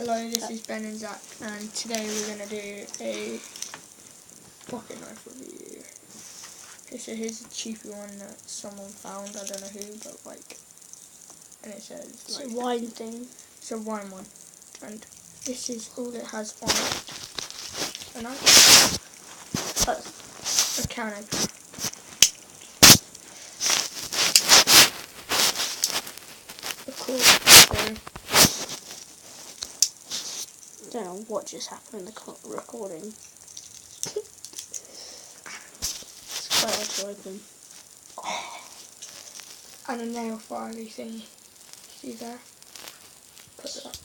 Hello, this is Ben and Zach, and today we're going to do a pocket knife review. Okay, so here's a cheapy one that someone found, I don't know who, but like, and it says It's like, a wine thing. It's a wine one, and this is all it has on it. A knife, a can opener. A cork. I don't know what just happened in the recording. It's quite hard to open. And a nail filey thingy. See there? Put that.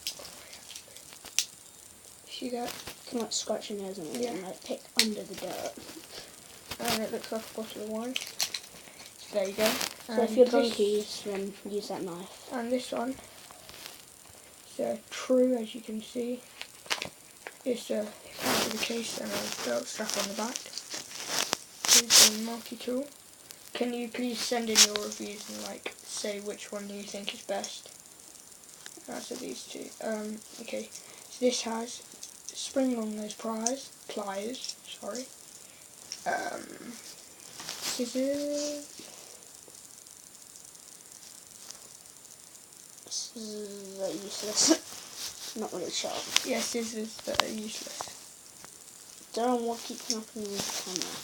See that? You can like scratch your nose on it and like pick under the dirt. And it looks like a bottle of wine. So there you go. So if you're drunky, then use that knife. And this one, it's true, as you can see. It's a part of the case and a belt strap on the back. Here's a multi-tool. Can you please send in your reviews and like say which one you think is best? Out of these two. Okay. So this has spring along those pliers. Scissors. Scissors are useless. Not really sharp. Yeah, scissors that are useless. Don't know what keeps knocking the camera.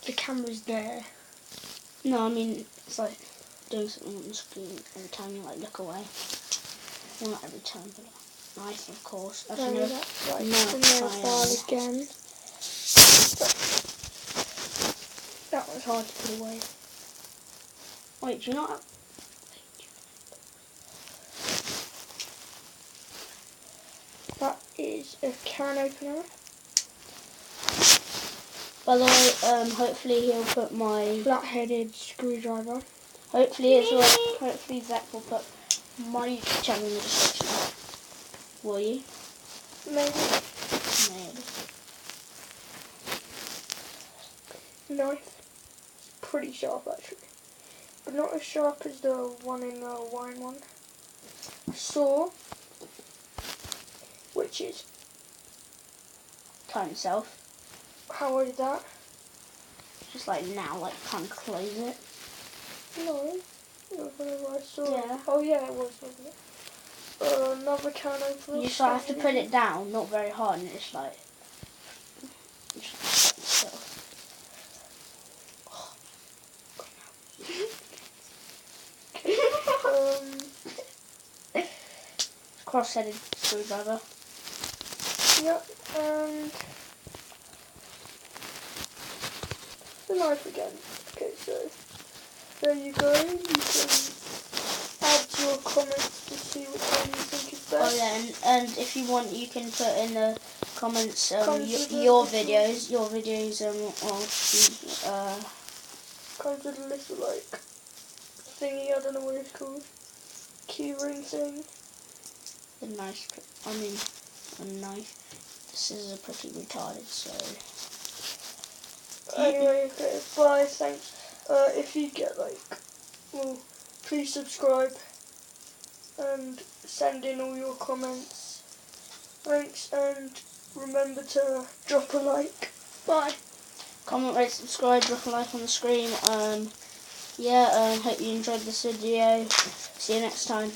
The camera's there. No, I mean it's like doing something on the screen every time you like look away. Well, not every time, but knife, of course. The nail file again. That was hard to put away. Wait, do you not have... That is a can opener. By the way, hopefully he'll put my... flat-headed screwdriver. Hopefully Zach will put my YouTube channel in the description. Will you? Maybe. Knife. Pretty sharp actually. But not as sharp as the one in the wine one. Saw. Which is... Kind of self. How is that? Just like now, like can't close it. No. Whenever I saw Yeah. it. Oh yeah, it was, wasn't it? Another can opener. You just have to put it down, not very hard, and it's like... Cross-headed screwdriver. Yep, and the knife again. Okay, so there you go. You can add your comments to see which one you think is best. Oh yeah, and if you want, you can put in the comments your videos comes with a little like thingy. I don't know what it's called. Key ring thing. A knife. The scissors are pretty retarded, so... Anyway, okay, bye, thanks. If you get please subscribe and send in all your comments. Thanks, and remember to drop a like. Bye. Comment, rate, subscribe, drop a like on the screen. Hope you enjoyed this video. See you next time.